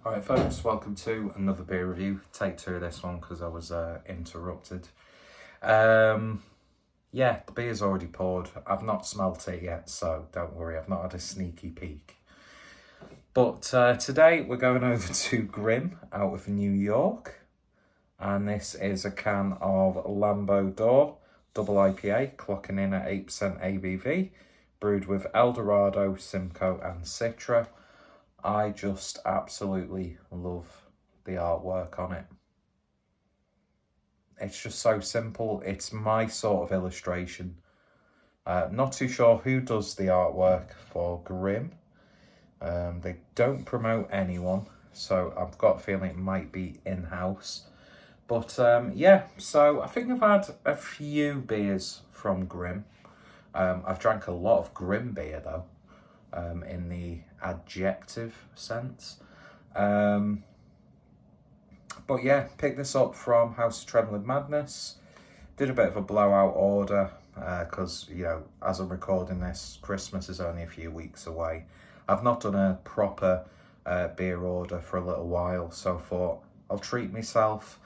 Alright folks, welcome to another beer review. Take two of this one because I was interrupted. Yeah, the beer's already poured. I've not smelt it yet, so don't worry, I've not had a sneaky peek. But today we're going over to Grimm out of New York. And this is a can of Lambo Door double IPA, clocking in at 8% ABV, brewed with Eldorado, Simcoe and Citra. I just absolutely love the artwork on it. It's just so simple. It's my sort of illustration. Not too sure who does the artwork for Grimm. They don't promote anyone, so I've got a feeling it might be in-house. But yeah, so I think I've had a few beers from Grimm. I've drank a lot of Grimm beer though. In the adjective sense. But yeah, picked this up from House of Trembling Madness. Did a bit of a blowout order because, you know, as I'm recording this, Christmas is only a few weeks away. I've not done a proper beer order for a little while, so I thought I'll treat myself,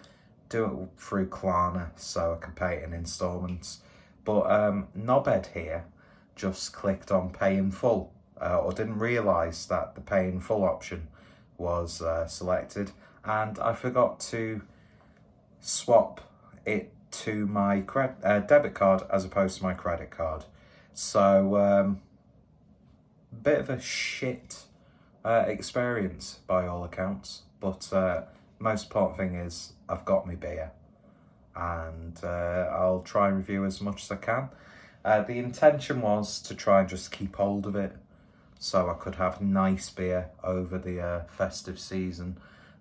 do it through Klarna so I can pay it in installments. But Knobhead here just clicked on pay in full. Or didn't realise that the pay in full option was selected, and I forgot to swap it to my debit card as opposed to my credit card. So bit of a shit experience by all accounts, but most important thing is I've got my beer, and I'll try and review as much as I can. The intention was to try and just keep hold of it, so I could have nice beer over the festive season.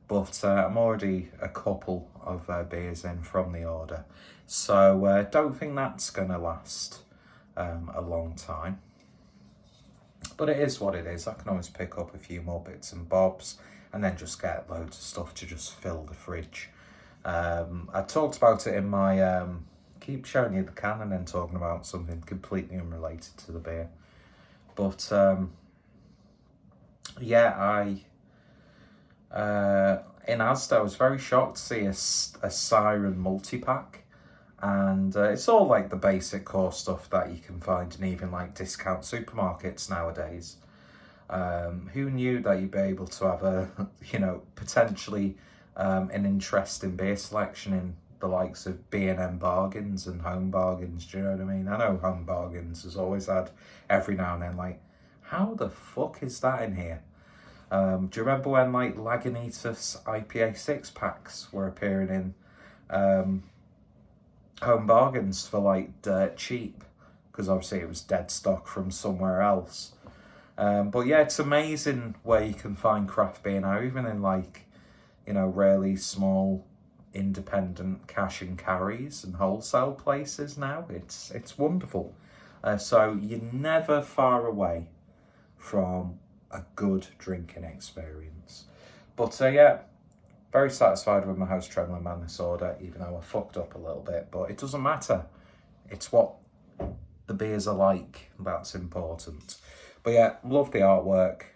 But I'm already a couple of beers in from the order, so don't think that's going to last a long time. But it is what it is. I can always pick up a few more bits and bobs and then just get loads of stuff to just fill the fridge. I talked about it in my... keep showing you the can and then talking about something completely unrelated to the beer. But... yeah, in Asda, I was very shocked to see a Siren multi-pack, and it's all like the basic core stuff that you can find in even like discount supermarkets nowadays. Who knew that you'd be able to have a, you know, potentially an interesting beer selection in the likes of B&M Bargains and Home Bargains, do you know what I mean? I know Home Bargains has always had every now and then like, how the fuck is that in here? Do you remember when like Lagunitas IPA 6-packs were appearing in Home Bargains for like dirt cheap? Because obviously it was dead stock from somewhere else. But yeah, it's amazing where you can find craft beer now, even in like, you know, really small independent cash and carries and wholesale places now. It's wonderful. So you're never far away from a good drinking experience. But yeah, very satisfied with my House Trembling Madness order, even though I fucked up a little bit, but it doesn't matter. It's what the beers are like, that's important. But yeah, love the artwork,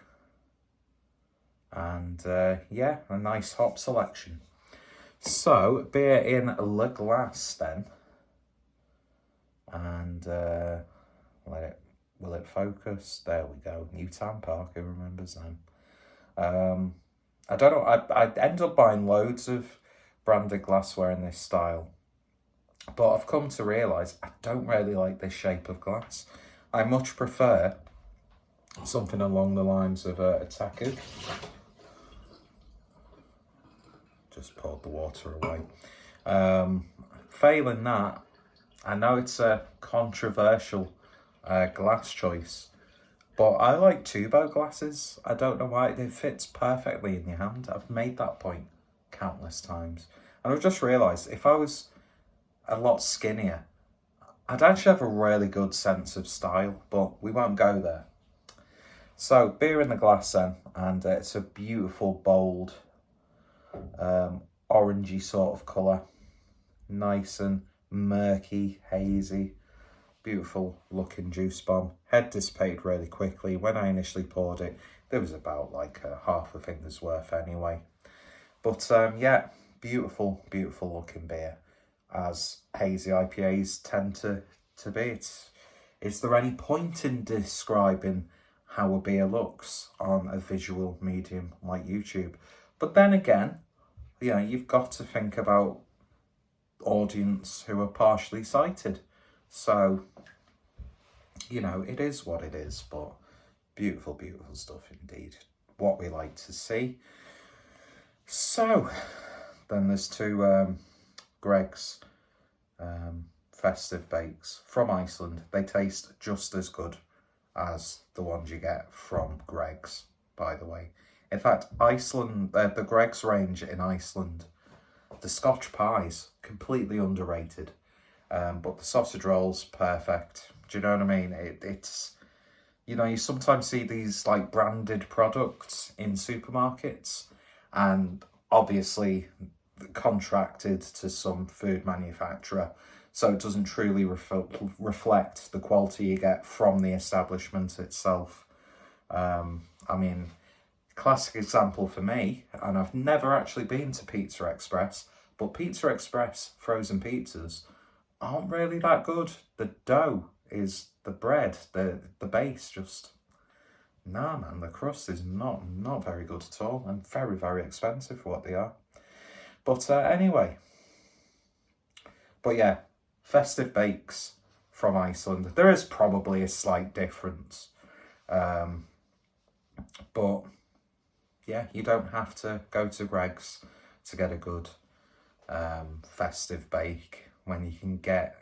and yeah, a nice hop selection. So, beer in the glass then, and will it focus? There we go. Newtown Park, who remembers them? I don't know. I end up buying loads of branded glassware in this style, but I've come to realise I don't really like this shape of glass. I much prefer something along the lines of a taku. Just poured the water away. Failing that, I know it's a controversial glass choice, but I like tubo glasses. I don't know why, it fits perfectly in your hand. I've made that point countless times, and I've just realised if I was a lot skinnier, I'd actually have a really good sense of style, but we won't go there. So beer in the glass then, and it's a beautiful bold orangey sort of colour, nice and murky, hazy. Beautiful looking juice bomb. Head dissipated really quickly. When I initially poured it, There was about like half a finger's worth anyway. But yeah, beautiful, beautiful looking beer, as hazy IPAs tend to be. Is there any point in describing how a beer looks on a visual medium like YouTube? But then again, you know, you've got to think about audience who are partially sighted. So, you know, it is what it is, but beautiful, beautiful stuff indeed. What we like to see. So, then there's two Greg's festive bakes from Iceland. They taste just as good as the ones you get from Greg's, by the way. In fact, Iceland, the Greg's range in Iceland, the Scotch pies, completely underrated. But the sausage rolls, perfect. Do you know what I mean? It's, you know, you sometimes see these like branded products in supermarkets, and obviously contracted to some food manufacturer, so it doesn't truly reflect the quality you get from the establishment itself. I mean, classic example for me, and I've never actually been to Pizza Express, but Pizza Express frozen pizzas aren't really that good. The dough is the bread, the base just, nah man, the crust is not very good at all, and very, very expensive for what they are. But anyway, but yeah, festive bakes from Iceland. There is probably a slight difference, but yeah, you don't have to go to Greg's to get a good festive bake when you can get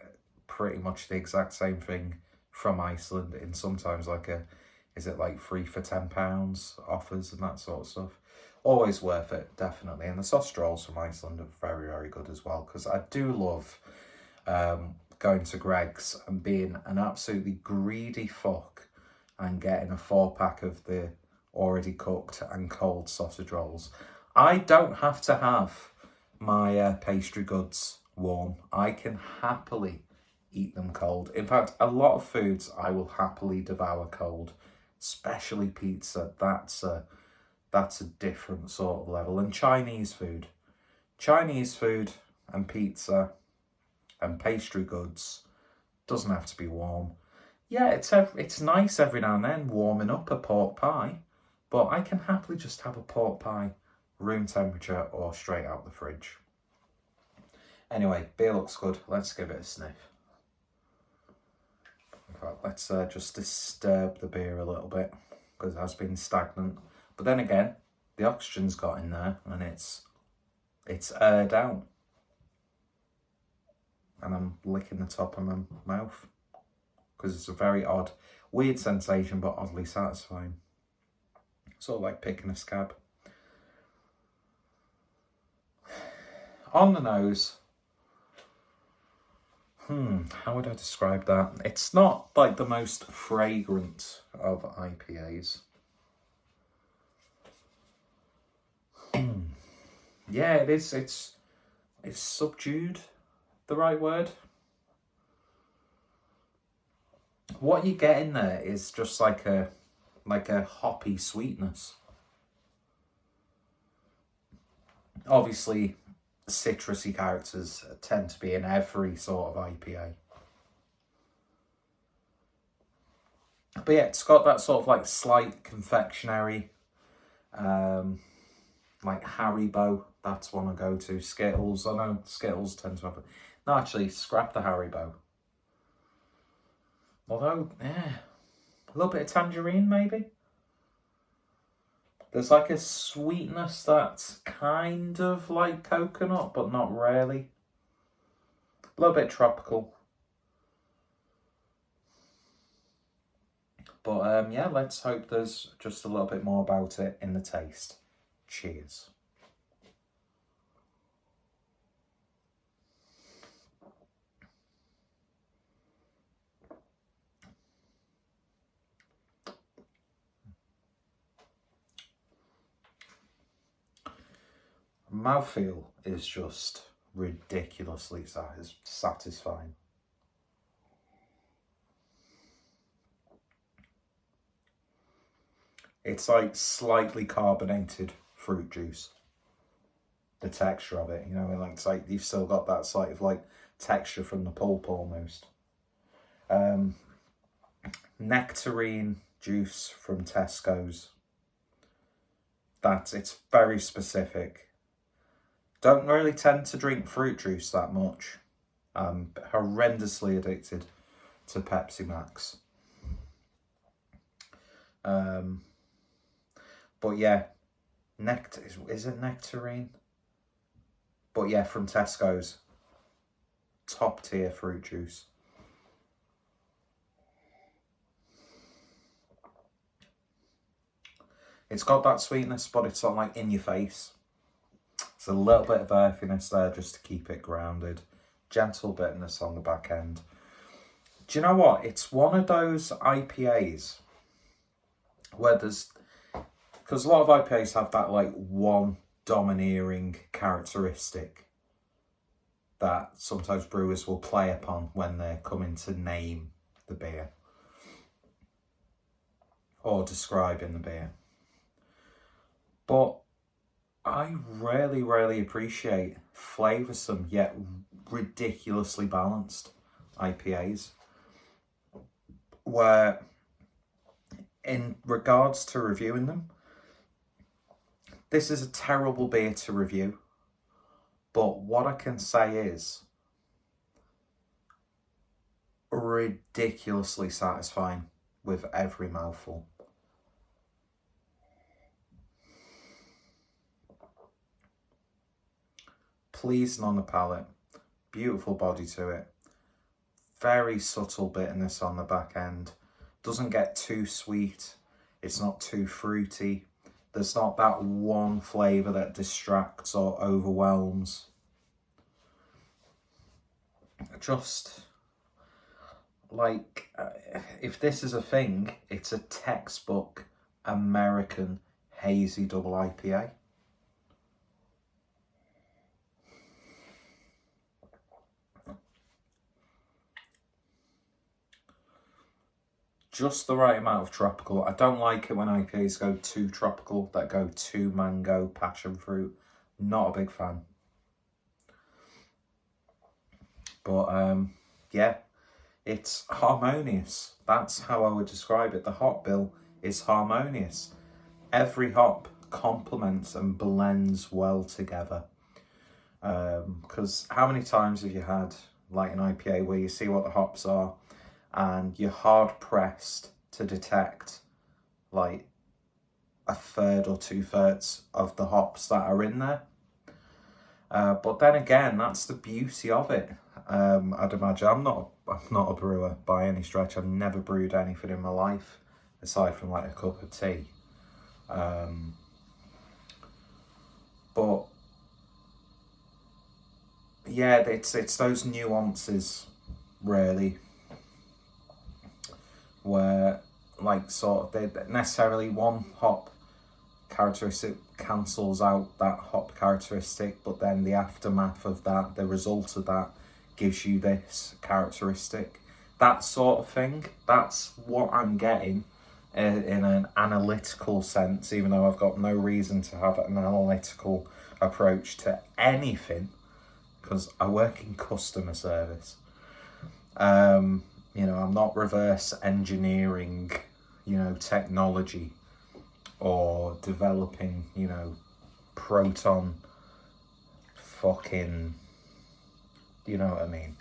pretty much the exact same thing from Iceland in sometimes like is it like 3 for £10 offers and that sort of stuff. Always worth it, definitely. And the sausage rolls from Iceland are very, very good as well, because I do love going to Greg's and being an absolutely greedy fuck and getting a 4-pack of the already cooked and cold sausage rolls. I don't have to have my pastry goods warm. I can happily eat them cold. In fact, a lot of foods I will happily devour cold, especially pizza. That's a different sort of level. And Chinese food and pizza and pastry goods doesn't have to be warm. Yeah, it's nice every now and then warming up a pork pie, but I can happily just have a pork pie room temperature or straight out the fridge. Anyway, beer looks good. Let's give it a sniff. In fact, let's just disturb the beer a little bit, because it has been stagnant. But then again, the oxygen's got in there and it's aired out. And I'm licking the top of my mouth, because it's a very odd, weird sensation, but oddly satisfying. Sort of like picking a scab. On the nose, how would I describe that? It's not like the most fragrant of IPAs. Yeah, it is. It's subdued, the right word. What you get in there is just like a hoppy sweetness. Obviously, citrusy characters tend to be in every sort of IPA. But yeah, it's got that sort of like slight confectionery, like Haribo, that's one I go to. Skittles, I know Skittles tend to have it. No, actually, scrap the Haribo. Although, yeah, a little bit of tangerine maybe. There's like a sweetness that's kind of like coconut, but not really. A little bit tropical. But yeah, let's hope there's just a little bit more about it in the taste. Cheers. Mouthfeel is just ridiculously satisfying. It's like slightly carbonated fruit juice. The texture of it, you know, like it's like you've still got that sort of like texture from the pulp almost. Nectarine juice from Tesco's. It's very specific. Don't really tend to drink fruit juice that much. I'm horrendously addicted to Pepsi Max. But yeah, is it nectarine? But yeah, from Tesco's. Top tier fruit juice. It's got that sweetness, but it's not like in your face. There's a little bit of earthiness there just to keep it grounded. Gentle bitterness on the back end. Do you know what? It's one of those IPAs where because a lot of IPAs have that like one domineering characteristic that sometimes brewers will play upon when they're coming to name the beer or describing the beer. But I really, really appreciate flavoursome yet ridiculously balanced IPAs where, in regards to reviewing them, this is a terrible beer to review, but what I can say is ridiculously satisfying with every mouthful. Pleasing on the palate, beautiful body to it, very subtle bitterness on the back end, doesn't get too sweet, it's not too fruity, there's not that one flavour that distracts or overwhelms. Just like, if this is a thing, it's a textbook American hazy double IPA. Just the right amount of tropical. I don't like it when IPAs go too tropical, that go too mango, passion fruit. Not a big fan. But yeah, it's harmonious. That's how I would describe it. The hop bill is harmonious. Every hop complements and blends well together. Because how many times have you had like an IPA where you see what the hops are and you're hard pressed to detect like a third or 2/3 of the hops that are in there? But then again, that's the beauty of it. I'd imagine I'm not a brewer by any stretch. I've never brewed anything in my life aside from like a cup of tea. But yeah, it's those nuances really where like sort of they necessarily one hop characteristic cancels out that hop characteristic, but then the aftermath of that, the result of that, gives you this characteristic. That sort of thing, that's what I'm getting in an analytical sense, even though I've got no reason to have an analytical approach to anything, because I work in customer service. You know, I'm not reverse engineering, technology or developing, proton fucking, you know what I mean?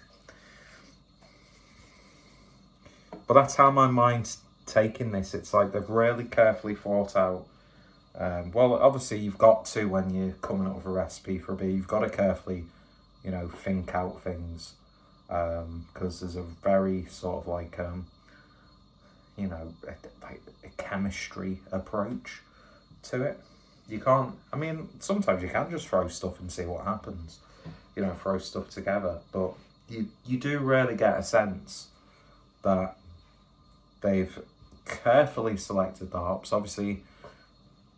But that's how my mind's taking this. It's like they've really carefully thought out. Well, obviously you've got to, when you're coming up with a recipe for a beer, you've got to carefully, think out things. Because there's a very sort of like, a chemistry approach to it. You can't, sometimes you can just throw stuff and see what happens, throw stuff together, but you do really get a sense that they've carefully selected the hops, obviously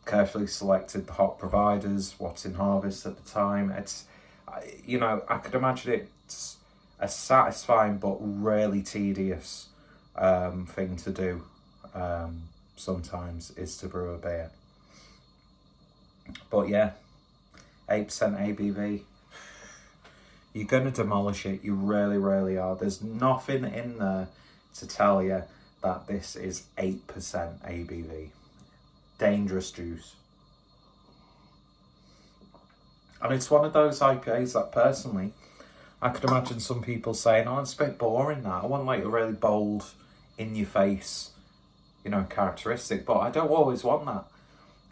carefully selected the hop providers, what's in harvest at the time. It's, I could imagine it's a satisfying but really tedious thing to do. sometimes is to brew a beer. But yeah, 8% ABV. You're going to demolish it. You really, really are. There's nothing in there to tell you that this is 8% ABV. Dangerous juice. And it's one of those IPAs that personally, I could imagine some people saying, oh, it's a bit boring that. I want like a really bold, in-your-face, you know, characteristic. But I don't always want that.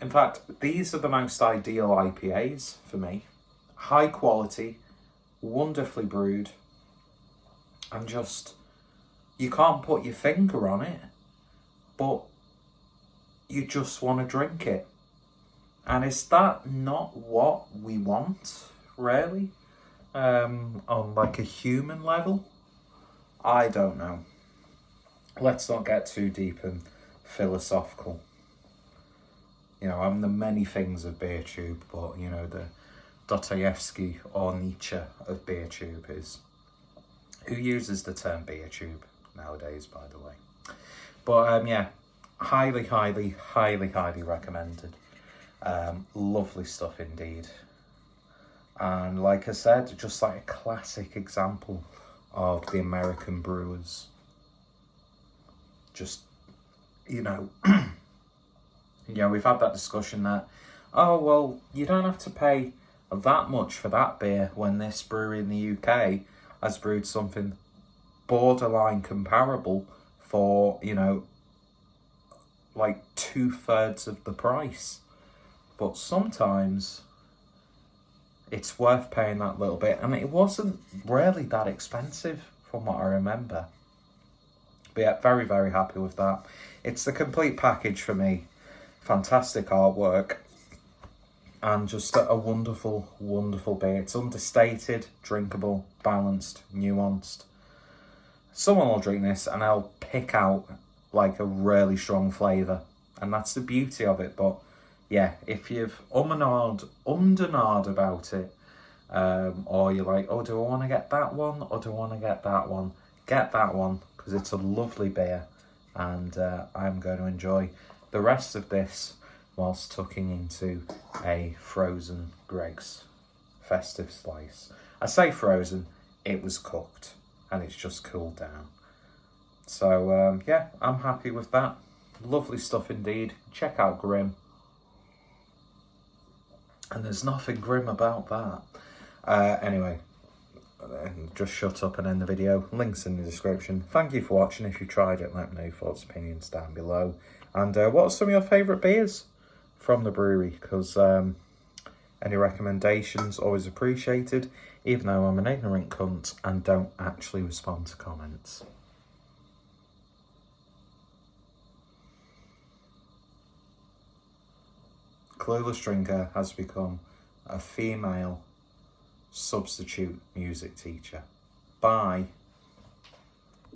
In fact, these are the most ideal IPAs for me. High quality, wonderfully brewed, and just, you can't put your finger on it, but you just want to drink it. And is that not what we want, really? On like a human level? I don't know. Let's not get too deep and philosophical. You know, I'm the many things of beer tube, but you know, the Dostoevsky or Nietzsche of beer tube is, who uses the term beer tube nowadays, by the way. But yeah, highly, highly, highly, highly recommended. Lovely stuff indeed. And like I said, just like a classic example of the American brewers. Just, you know, yeah, we've had that discussion that, oh, well, you don't have to pay that much for that beer when this brewery in the UK has brewed something borderline comparable for, you know, like 2/3 of the price. But sometimes it's worth paying that little bit, and it wasn't really that expensive from what I remember. But yeah, very, very happy with that. It's the complete package for me. Fantastic artwork. And just a wonderful, wonderful beer. It's understated, drinkable, balanced, nuanced. Someone will drink this and they'll pick out like a really strong flavour. And that's the beauty of it. But yeah, if you've and ahed about it, or you're like, oh, do I want to get that one or do I want to get that one? Get that one, because it's a lovely beer. And I'm going to enjoy the rest of this whilst tucking into a frozen Greggs festive slice. I say frozen, it was cooked and it's just cooled down. So yeah, I'm happy with that. Lovely stuff indeed. Check out Grimm. And there's nothing grim about that. Anyway, just shut up and end the video. Links in the description. Thank you for watching. If you tried it, let me know your thoughts, opinions down below. And what are some of your favourite beers from the brewery? Because any recommendations, always appreciated, even though I'm an ignorant cunt and don't actually respond to comments. Clueless Drinker has become a female substitute music teacher. Bye.